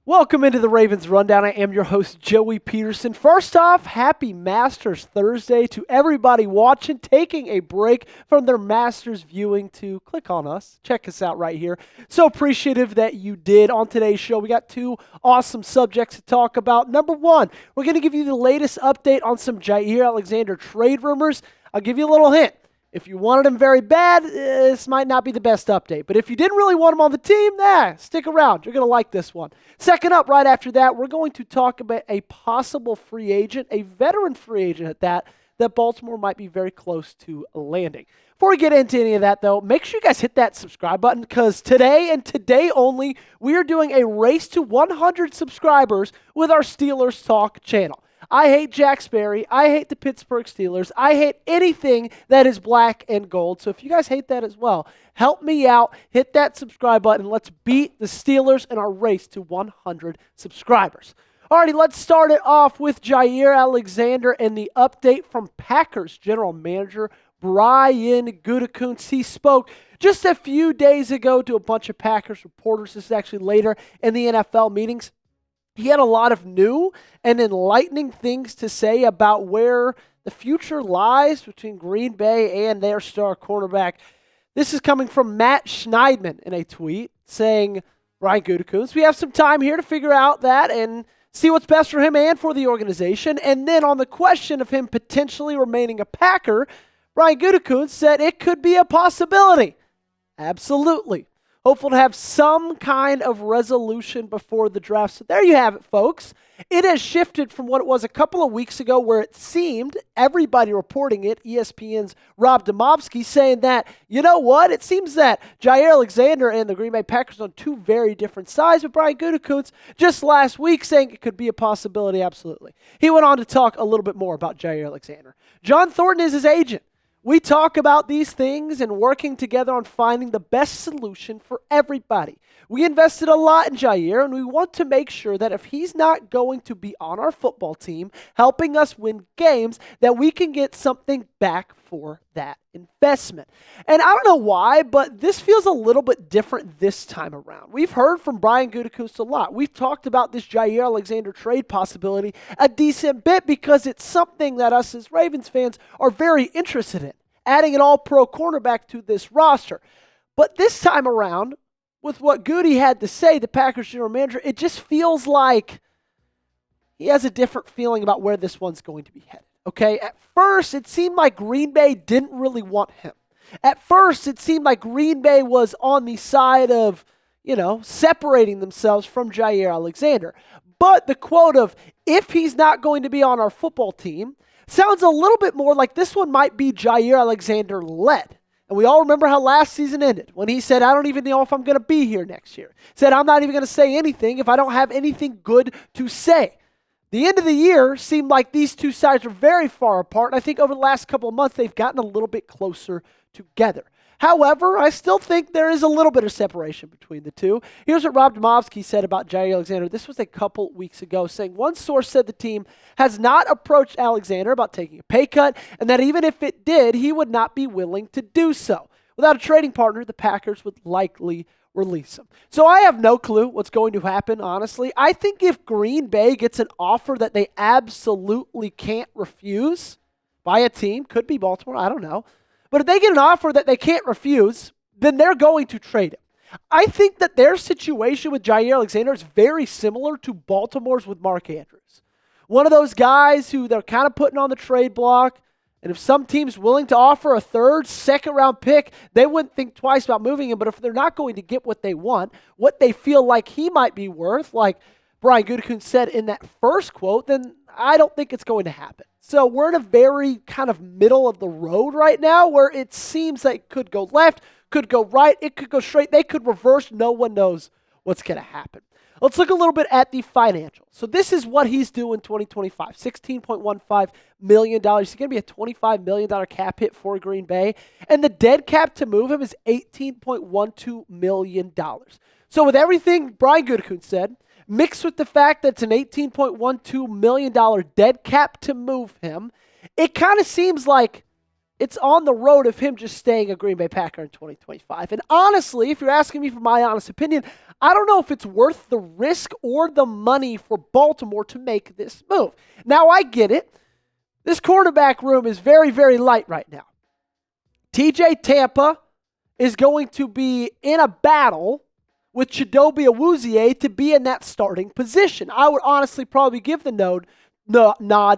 Welcome into the Ravens Rundown. I am your host, Joey Petersen. First off, happy Masters Thursday to everybody watching, taking a break from their Masters viewing to click on us. Check us out right here. So appreciative that you did. On today's show, we got two awesome subjects to talk about. Number one, we're going to give you the latest update on some Jaire Alexander trade rumors. I'll give you a little hint. If you wanted him very bad, this might not be the best update. But if you didn't really want him on the team, stick around. You're going to like this one. Second up, right after that, we're going to talk about a possible free agent, a veteran free agent at that Baltimore might be very close to landing. Before we get into any of that, though, make sure you guys hit that subscribe button because today and today only, we are doing a race to 100 subscribers with our Steelers Talk channel. I hate Jack Sperry. I hate the Pittsburgh Steelers. I hate anything that is black and gold. So if you guys hate that as well, help me out. Hit that subscribe button. Let's beat the Steelers in our race to 100 subscribers. Alrighty, let's start it off with Jaire Alexander and the update from Packers general manager Brian Gutekunst. He spoke just a few days ago to a bunch of Packers reporters. This is actually later in the NFL meetings. He had a lot of new and enlightening things to say about where the future lies between Green Bay and their star cornerback. This is coming from Matt Schneidman in a tweet saying, Brian Gutekunst, we have some time here to figure out that and see what's best for him and for the organization. And then on the question of him potentially remaining a Packer, Brian Gutekunst said it could be a possibility. Absolutely. Hopeful to have some kind of resolution before the draft. So there you have it, folks. It has shifted from what it was a couple of weeks ago where it seemed, everybody reporting it, ESPN's Rob Demovsky saying that, you know what, it seems that Jaire Alexander and the Green Bay Packers on two very different sides, but Brian Gutekunst just last week saying it could be a possibility, absolutely. He went on to talk a little bit more about Jaire Alexander. John Thornton is his agent. We talk about these things and working together on finding the best solution for everybody. We invested a lot in Jaire, and we want to make sure that if he's not going to be on our football team, helping us win games, that we can get something back for that investment. And I don't know why, but this feels a little bit different this time around. We've heard from Brian Gutekunst a lot. We've talked about this Jaire Alexander trade possibility a decent bit because it's something that us as Ravens fans are very interested in, adding an all-pro cornerback to this roster. But this time around, with what Goody had to say, the Packers general manager, it just feels like he has a different feeling about where this one's going to be headed. Okay, at first, it seemed like Green Bay didn't really want him. At first, it seemed like Green Bay was on the side of, separating themselves from Jaire Alexander. But the quote of, if he's not going to be on our football team, sounds a little bit more like this one might be Jaire Alexander-led. And we all remember how last season ended when he said, I don't even know if I'm going to be here next year. Said, I'm not even going to say anything if I don't have anything good to say. The end of the year seemed like these two sides were very far apart, and I think over the last couple of months they've gotten a little bit closer together. However, I still think there is a little bit of separation between the two. Here's what Rob Demovsky said about Jaire Alexander. This was a couple weeks ago, saying one source said the team has not approached Alexander about taking a pay cut, and that even if it did, he would not be willing to do so. Without a trading partner, the Packers would likely release him. So I have no clue what's going to happen, honestly. I think if Green Bay gets an offer that they absolutely can't refuse by a team, could be Baltimore, I don't know. But if they get an offer that they can't refuse, then they're going to trade him. I think that their situation with Jaire Alexander is very similar to Baltimore's with Mark Andrews. One of those guys who they're kind of putting on the trade block, and if some team's willing to offer a third, second-round pick, they wouldn't think twice about moving him. But if they're not going to get what they want, what they feel like he might be worth, like Brian Gutekunst said in that first quote, then I don't think it's going to happen. So we're in a very kind of middle of the road right now where it seems like it could go left, could go right, it could go straight, they could reverse. No one knows what's going to happen. Let's look a little bit at the financials. So this is what he's doing in 2025, $16.15 million. He's going to be a $25 million cap hit for Green Bay. And the dead cap to move him is $18.12 million. So with everything Brian Gutekunst said, mixed with the fact that it's an $18.12 million dead cap to move him, it kind of seems like it's on the road of him just staying a Green Bay Packer in 2025. And honestly, if you're asking me for my honest opinion, I don't know if it's worth the risk or the money for Baltimore to make this move. Now, I get it. This quarterback room is very, very light right now. TJ Tampa is going to be in a battle with Chidobe Awuzie to be in that starting position. I would honestly probably give the nod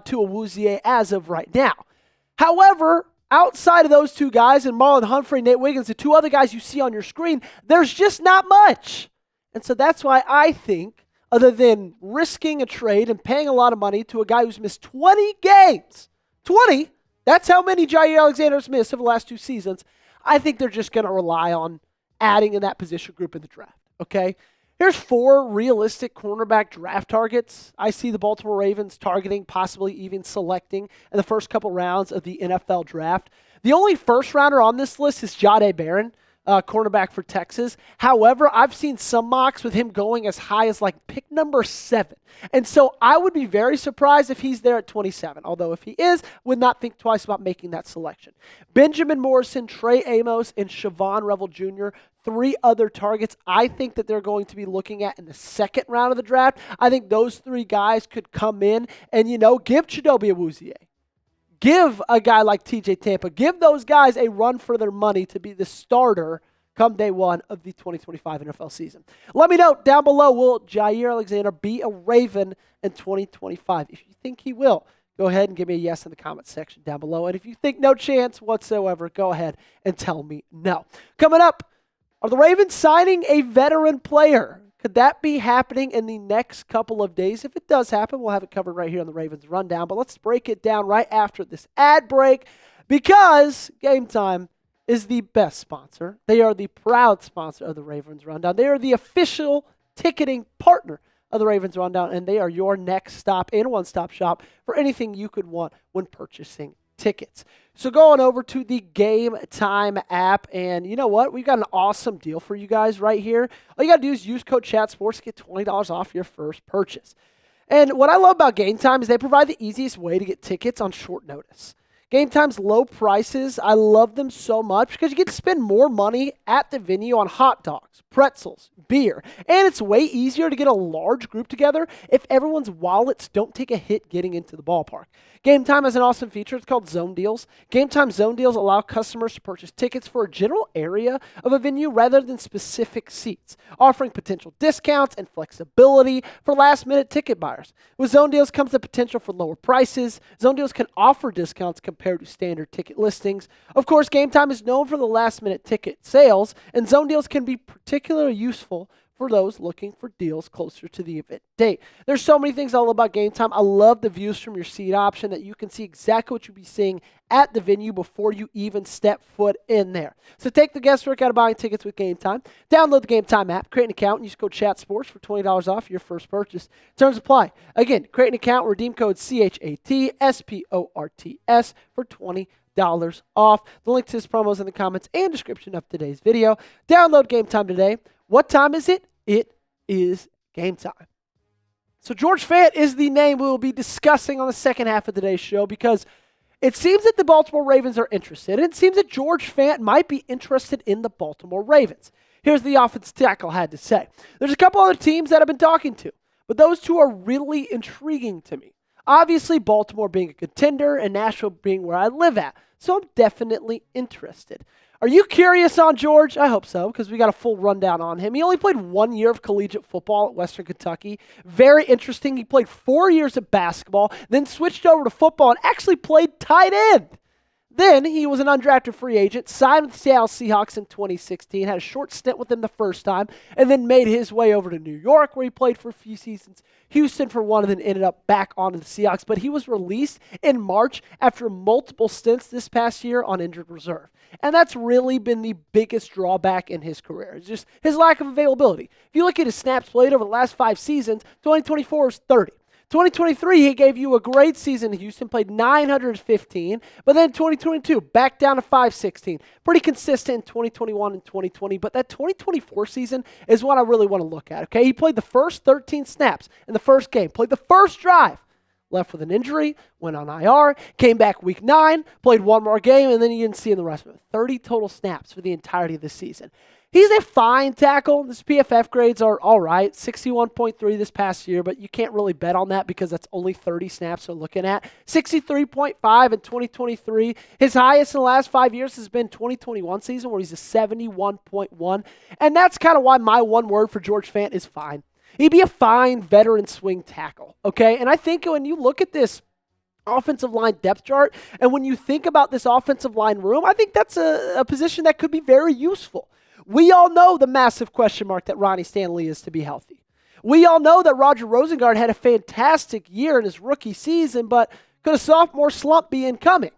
to Awuzie as of right now. However, outside of those two guys and Marlon Humphrey, Nate Wiggins, the two other guys you see on your screen, there's just not much. And so that's why I think, other than risking a trade and paying a lot of money to a guy who's missed 20 games, 20, that's how many Jaire Alexander's missed over the last 2 seasons, I think they're just going to rely on adding in that position group in the draft, okay? Here's 4 realistic cornerback draft targets I see the Baltimore Ravens targeting, possibly even selecting in the first couple rounds of the NFL draft. The only first rounder on this list is Jahdae Barron, cornerback for Texas. However, I've seen some mocks with him going as high as like pick number 7. And so I would be very surprised if he's there at 27. Although if he is, would not think twice about making that selection. Benjamin Morrison, Trey Amos, and Siobhan Revel Jr., 3 other targets I think that they're going to be looking at in the second round of the draft. I think those 3 guys could come in and, give Chidobe Awuzie, give a guy like TJ Tampa, give those guys a run for their money to be the starter come day 1 of the 2025 NFL season. Let me know down below, will Jaire Alexander be a Raven in 2025? If you think he will, go ahead and give me a yes in the comment section down below. And if you think no chance whatsoever, go ahead and tell me no. Coming up, are the Ravens signing a veteran player? Could that be happening in the next couple of days? If it does happen, we'll have it covered right here on the Ravens Rundown. But let's break it down right after this ad break, because Game Time is the best sponsor. They are the proud sponsor of the Ravens Rundown. They are the official ticketing partner of the Ravens Rundown, and they are your next stop and one-stop shop for anything you could want when purchasing tickets. So going over to the Game Time app, and you know what? We've got an awesome deal for you guys right here. All you got to do is use code ChatSports to get $20 off your first purchase. And what I love about Game Time is they provide the easiest way to get tickets on short notice. Game Time's low prices, I love them so much because you get to spend more money at the venue on hot dogs, pretzels, beer, and it's way easier to get a large group together if everyone's wallets don't take a hit getting into the ballpark. Game Time has an awesome feature. It's called Zone Deals. Game Time Zone Deals allow customers to purchase tickets for a general area of a venue rather than specific seats, offering potential discounts and flexibility for last-minute ticket buyers. With Zone Deals comes the potential for lower prices. Zone Deals can offer discounts compared to standard ticket listings. Of course, Game Time is known for the last-minute ticket sales, and Zone Deals can be particularly useful for those looking for deals closer to the event date. There's so many things I love about Game Time. I love the views from your seat option, that you can see exactly what you'll be seeing at the venue before you even step foot in there. So take the guesswork out of buying tickets with Game Time. Download the Game Time app, create an account, and use code ChatSports for $20 off your first purchase. Terms apply. Again, create an account, redeem code CHATSPORTS for $20 off. The link to this promo is in the comments and description of today's video. Download Game Time today. What time is it? It is game time. So George Fant is the name we will be discussing on the second half of today's show, because it seems that the Baltimore Ravens are interested. It seems that George Fant might be interested in the Baltimore Ravens. Here's the offensive tackle had to say. There's a couple other teams that I've been talking to, but those two are really intriguing to me. Obviously, Baltimore being a contender and Nashville being where I live at. So I'm definitely interested. Are you curious on George? I hope so, because we got a full rundown on him. He only played 1 year of collegiate football at Western Kentucky. Very interesting. He played 4 years of basketball, then switched over to football and actually played tight end. Then he was an undrafted free agent, signed with the Seattle Seahawks in 2016, had a short stint with them the first time, and then made his way over to New York, where he played for a few seasons, Houston for one, and then ended up back onto the Seahawks. But he was released in March after multiple stints this past year on injured reserve. And that's really been the biggest drawback in his career. It's just his lack of availability. If you look at his snaps played over the last 5 seasons, 2024 was 30. 2023, he gave you a great season in Houston, played 915, but then 2022, back down to 516. Pretty consistent in 2021 and 2020, but that 2024 season is what I really want to look at, okay? He played the first 13 snaps in the first game, played the first drive, left with an injury, went on IR, came back week 9, played one more game, and then you didn't see in the rest of it. 30 total snaps for the entirety of the season. He's a fine tackle. His PFF grades are all right, 61.3 this past year, but you can't really bet on that because that's only 30 snaps we're looking at. 63.5 in 2023. His highest in the last 5 years has been 2021 season where he's a 71.1. And that's kind of why my one word for George Fant is fine. He'd be a fine veteran swing tackle, okay? And I think when you look at this offensive line depth chart, and when you think about this offensive line room, I think that's a position that could be very useful. We all know the massive question mark that Ronnie Stanley is to be healthy. We all know that Roger Rosengard had a fantastic year in his rookie season, but could a sophomore slump be incoming?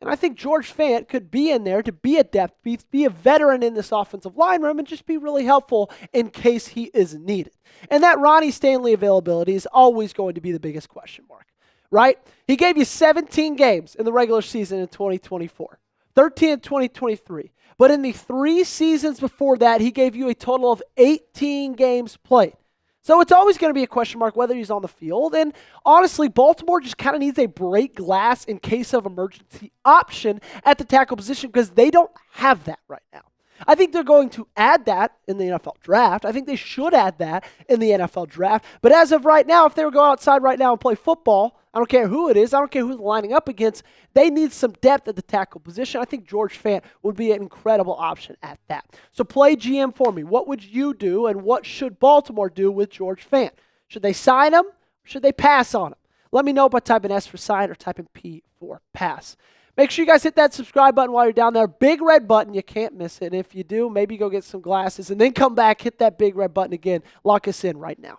And I think George Fant could be in there to be a depth piece, be a veteran in this offensive line room, and just be really helpful in case he is needed. And that Ronnie Stanley availability is always going to be the biggest question mark, right? He gave you 17 games in the regular season in 2024, 13 in 2023. But in the 3 seasons before that, he gave you a total of 18 games played. So it's always going to be a question mark whether he's on the field. And honestly, Baltimore just kind of needs a break glass in case of emergency option at the tackle position because they don't have that right now. I think they're going to add that in the NFL draft. I think they should add that in the NFL draft. But as of right now, if they were to go outside right now and play football, I don't care who it is, I don't care who's lining up against, they need some depth at the tackle position. I think George Fant would be an incredible option at that. So play GM for me. What would you do and what should Baltimore do with George Fant? Should they sign him? Or should they pass on him? Let me know by typing S for sign or typing P for pass. Make sure you guys hit that subscribe button while you're down there. Big red button. You can't miss it. And if you do, maybe go get some glasses and then come back, hit that big red button again. Lock us in right now.